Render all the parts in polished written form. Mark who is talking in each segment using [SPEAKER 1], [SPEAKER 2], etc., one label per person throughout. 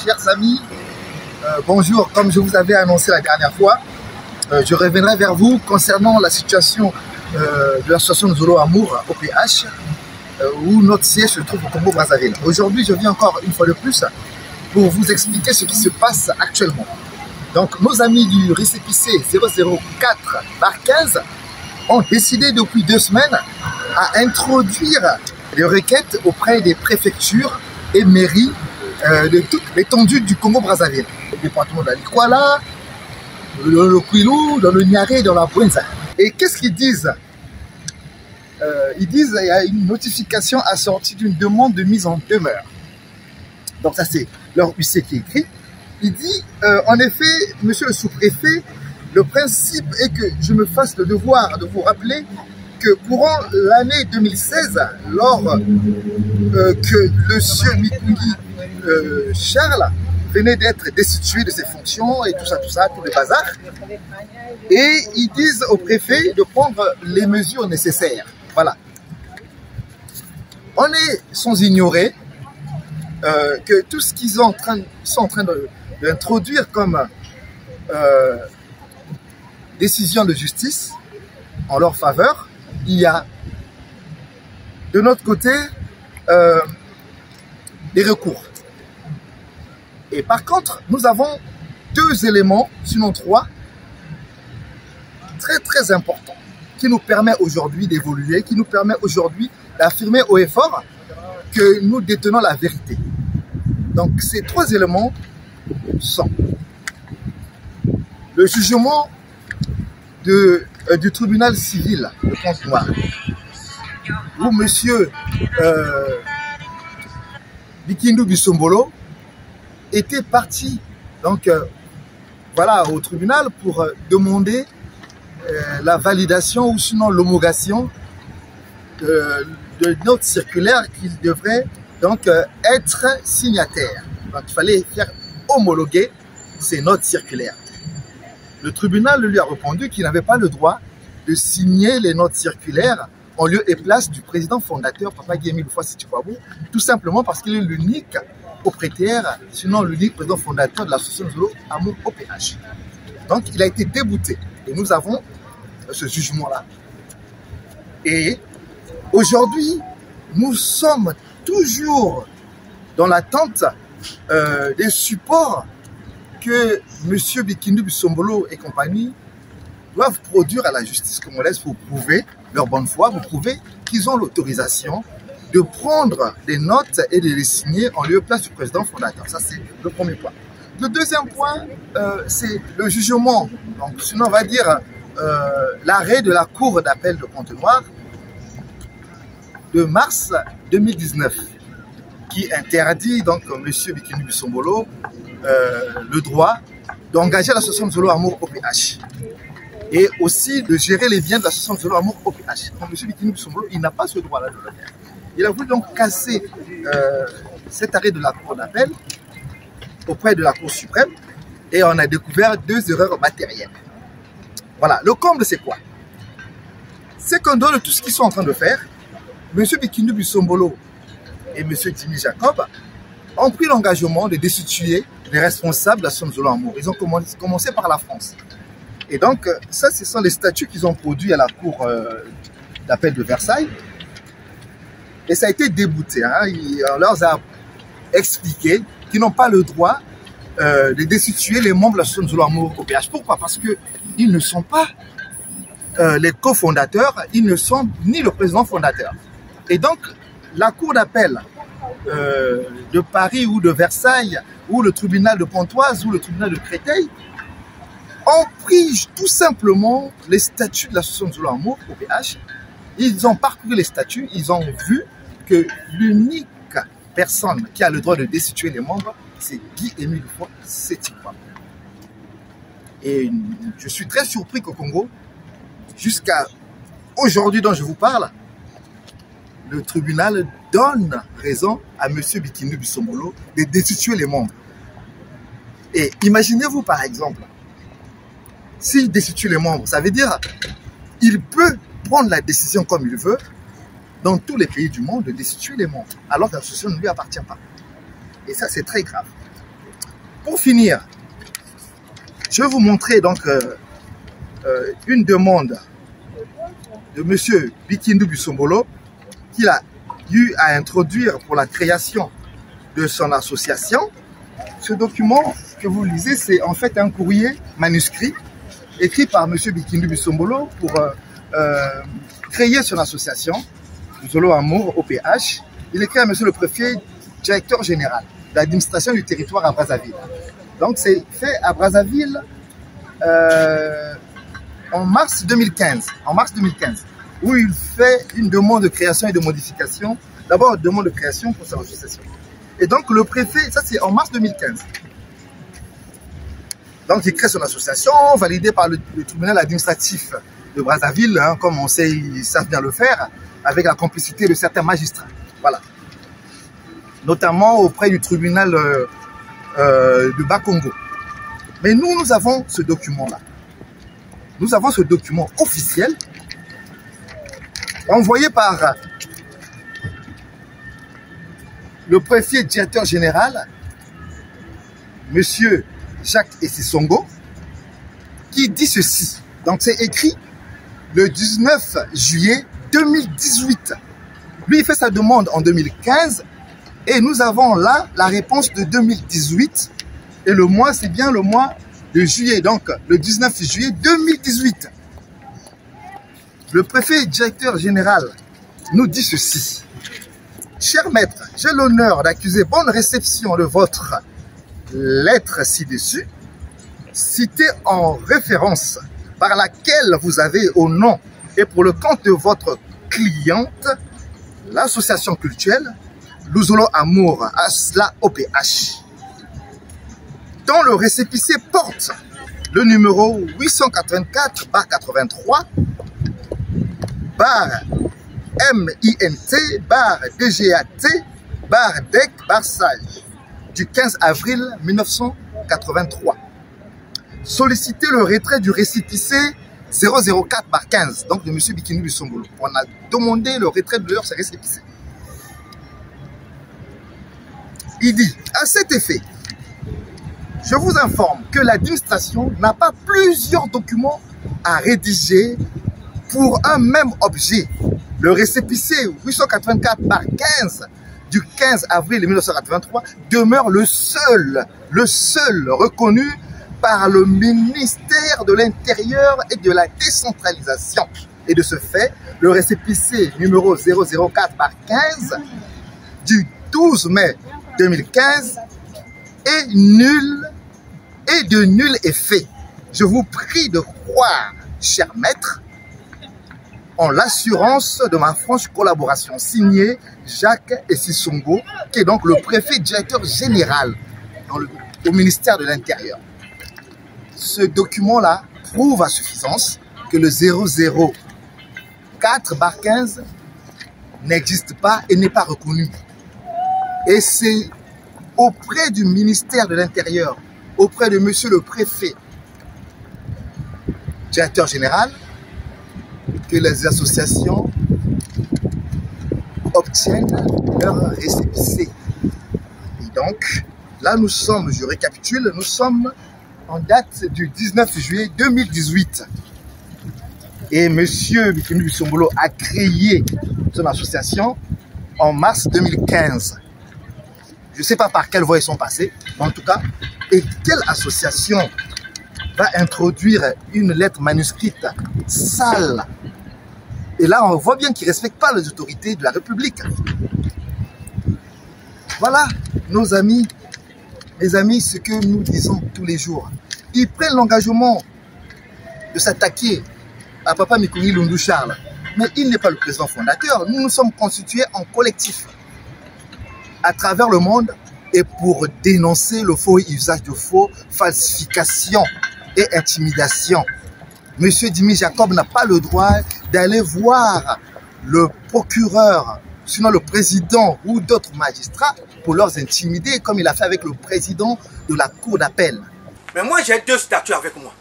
[SPEAKER 1] chers amis, bonjour. Comme je vous avais annoncé la dernière fois, je reviendrai vers vous concernant la situation de l'association Nzolo Amour OPH, où notre siège se trouve au Congo-Brazzaville. Aujourd'hui, je viens encore une fois de plus pour vous expliquer ce qui se passe actuellement. Donc, nos amis du récépissé 004/15 ont décidé depuis 2 semaines à introduire des requêtes auprès des préfectures et mairies de toute l'étendue du Congo-Brazzaville. Le département de la Likwala, dans le Kwilu, dans le Niaré, dans la Bouenza. Et qu'est-ce qu'ils disent? Ils disent qu'il y a une notification assortie d'une demande de mise en demeure. Donc ça c'est leur UC qui est écrit. Il dit, en effet, monsieur le sous-préfet, le principe est que je me fasse le devoir de vous rappeler que courant l'année 2016, lors que le sieur Mikungi Charles venait d'être destitué de ses fonctions et tout ça, tout le bazar, et ils disent au préfet de prendre les mesures nécessaires. Voilà. On est sans ignorer que tout ce qu'ils sont en train d'introduire comme décision de justice en leur faveur, il y a de notre côté des recours. Et par contre, nous avons 2 éléments, sinon 3, très importants, qui nous permettent aujourd'hui d'évoluer, qui nous permettent aujourd'hui d'affirmer haut et fort que nous détenons la vérité. Donc ces 3 éléments sont le jugement du tribunal civil de Pointe-Noire, où monsieur Bikindu Bisombolo était parti donc voilà, au tribunal pour demander la validation ou sinon l'homologation de notre circulaire qu'il devrait donc être signataire. Donc il fallait faire homologuer ces notes circulaires. Le tribunal lui a répondu qu'il n'avait pas le droit de signer les notes circulaires en lieu et place du président fondateur, Papa Guémy Lufwa-Sitikwabou, tout simplement parce qu'il est l'unique propriétaire, sinon l'unique président fondateur de l'association Nzolo Amour OPH. Donc il a été débouté. Et nous avons ce jugement-là. Et aujourd'hui, nous sommes toujours dans l'attente des supports que M. Bikindu Bisombolo et compagnie doivent produire à la justice congolaise pour prouver leur bonne foi, pour prouver qu'ils ont l'autorisation de prendre des notes et de les signer en lieu et place du président fondateur. Ça, c'est le premier point. Le deuxième point, c'est le jugement, donc sinon on va dire l'arrêt de la cour d'appel de Pointe-Noire de mars 2019 qui interdit donc M. Bikindu Bisombolo le droit d'engager l'association Nzolo Amour OPH et aussi de gérer les biens de l'association Nzolo Amour OPH. Donc M. Bikindu Bisombolo, il n'a pas ce droit-là de le faire. Il a voulu donc casser cet arrêt de la cour d'appel auprès de la Cour suprême et on a découvert 2 erreurs matérielles. Voilà, le comble c'est quoi? C'est qu'en dehors de tout ce qu'ils sont en train de faire, M. Bikindu Bisombolo et M. Jimmy Jacob ont pris l'engagement de destituer les responsables de la l'association Nzolo Amour. Ils ont commencé par la France. Et donc, ça, ce sont les statuts qu'ils ont produits à la Cour d'appel de Versailles. Et ça a été débouté. Hein. On leur a expliqué qu'ils n'ont pas le droit de destituer les membres de la l'association Nzolo Amour OPH. Pourquoi? Parce qu'ils ne sont pas les cofondateurs, ils ne sont ni le président fondateur. Et donc, la Cour d'appel de Paris ou de Versailles, ou le tribunal de Pontoise, ou le tribunal de Créteil, ont pris tout simplement les statuts de la l'association Nzolo Amour OPH. Ils ont parcouru les statuts, ils ont vu que l'unique personne qui a le droit de destituer les membres, c'est Guy-Émile Lufwa-Sitikwabou. Et je suis très surpris qu'au Congo, jusqu'à aujourd'hui dont je vous parle, le tribunal donne raison à M. Bikindu Bisombolo de destituer les membres. Et imaginez-vous par exemple, s'il destitue les membres, ça veut dire qu'il peut prendre la décision comme il veut dans tous les pays du monde de destituer les membres, alors que l'association ne lui appartient pas. Et ça, c'est très grave. Pour finir, je vais vous montrer donc une demande de M. Bikindu Bisombolo qu'il a eu à introduire pour la création de son association. Ce document que vous lisez, c'est en fait un courrier manuscrit écrit par M. Bikindu Bisombolo pour créer son association, Zolo Amour OPH. Il écrit à M. le préfet, directeur général de l'administration du territoire à Brazzaville. Donc c'est fait à Brazzaville en mars 2015. Où il fait une demande de création et de modification. D'abord, une demande de création pour son association. Et donc le préfet, ça c'est en mars 2015. Donc il crée son association, validée par le tribunal administratif de Brazzaville, hein, comme on sait, ils savent bien le faire, avec la complicité de certains magistrats. Voilà. Notamment auprès du tribunal de Bas-Congo. Mais nous avons ce document-là. Nous avons ce document officiel envoyé par le préfet directeur général, M. Jacques Essisongo, qui dit ceci. Donc c'est écrit le 19 juillet 2018. Lui, il fait sa demande en 2015 et nous avons là la réponse de 2018 et le mois, c'est bien le mois de juillet, donc le 19 juillet 2018. Le préfet directeur général nous dit ceci. Cher maître, j'ai l'honneur d'accuser bonne réception de votre lettre ci-dessus, citée en référence par laquelle vous avez au nom et pour le compte de votre cliente, l'association culturelle Luzolo Amour Asla OPH, dont le récépissé porte le numéro 884/83 MINT/DGAT/DEC/SAGE du 15 avril 1983. Solliciter le retrait du récépissé 004/15, donc de M. Bikindu Bisombolo. On a demandé le retrait de leur récépissé. Il dit, à cet effet, je vous informe que l'administration n'a pas plusieurs documents à rédiger pour un même objet. Le récépissé 884/15 du 15 avril 1983 demeure le seul reconnu par le ministère de l'Intérieur et de la décentralisation. Et de ce fait, le récépissé numéro 004/15 du 12 mai 2015 est nul et de nul effet. Je vous prie de croire, cher maître, en l'assurance de ma franche collaboration. Signé Jacques Essisongo, qui est donc le préfet directeur général au ministère de l'Intérieur. Ce document-là prouve à suffisance que le 004/15 n'existe pas et n'est pas reconnu. Et c'est auprès du ministère de l'Intérieur, auprès de monsieur le préfet directeur général, que les associations obtiennent leur récépissé. Et donc, là nous sommes, je récapitule, nous sommes en date du 19 juillet 2018. Et M. Bikindu Bisombolo a créé son association en mars 2015. Je ne sais pas par quelle voie ils sont passés, mais en tout cas, et quelle association va introduire une lettre manuscrite sale? Et là, on voit bien qu'ils ne respectent pas les autorités de la République. Voilà, nos amis, les amis, ce que nous disons tous les jours. Ils prennent l'engagement de s'attaquer à Papa Mikuni Lundu Charles. Mais il n'est pas le président fondateur. Nous nous sommes constitués en collectif à travers le monde et pour dénoncer le faux usage de faux, falsification et intimidation. Monsieur Dimi Jacob n'a pas le droit d'aller voir le procureur, sinon le président ou d'autres magistrats pour leur intimider comme il a fait avec le président de la cour d'appel.
[SPEAKER 2] Mais moi j'ai deux statuts avec moi.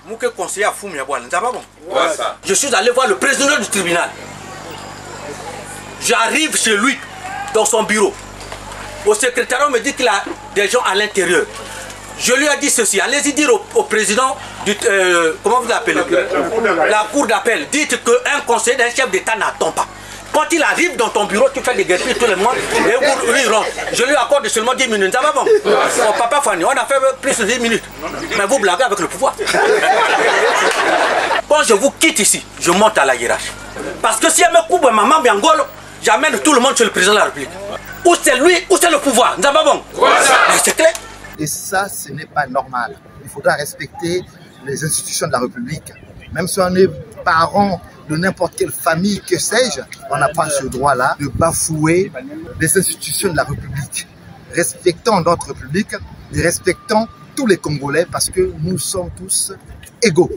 [SPEAKER 2] Moi que conseiller à Foumia Boan, ça va bon? Ouais, ça. Je suis allé voir le président du tribunal. J'arrive chez lui, dans son bureau. Au secrétariat, on me dit qu'il a des gens à l'intérieur. Je lui ai dit ceci, allez-y dire au président du... comment vous l'appelez? La cour d'appel. Dites qu'un conseiller d'un chef d'État n'attend pas. Quand il arrive dans ton bureau, tu fais des guerpilles tous les mois et lui il rentre. Je lui accorde seulement 10 minutes. Ça va bon? Mon papa Fanny, on a fait plus de 10 minutes. Mais vous blaguez avec le pouvoir. Quand je vous quitte ici, je monte à la hiérarchie. Parce que si elle me coupe maman Biangolo, j'amène tout le monde sur le président de la République. Ou c'est lui, ou c'est le pouvoir. Ça va bon? C'est clair?
[SPEAKER 1] Et ça, ce n'est pas normal. Il faudra respecter les institutions de la République. Même si on est parent de n'importe quelle famille, que sais-je, on n'a pas ce droit-là de bafouer les institutions de la République. Respectons notre République et respectons tous les Congolais parce que nous sommes tous égaux.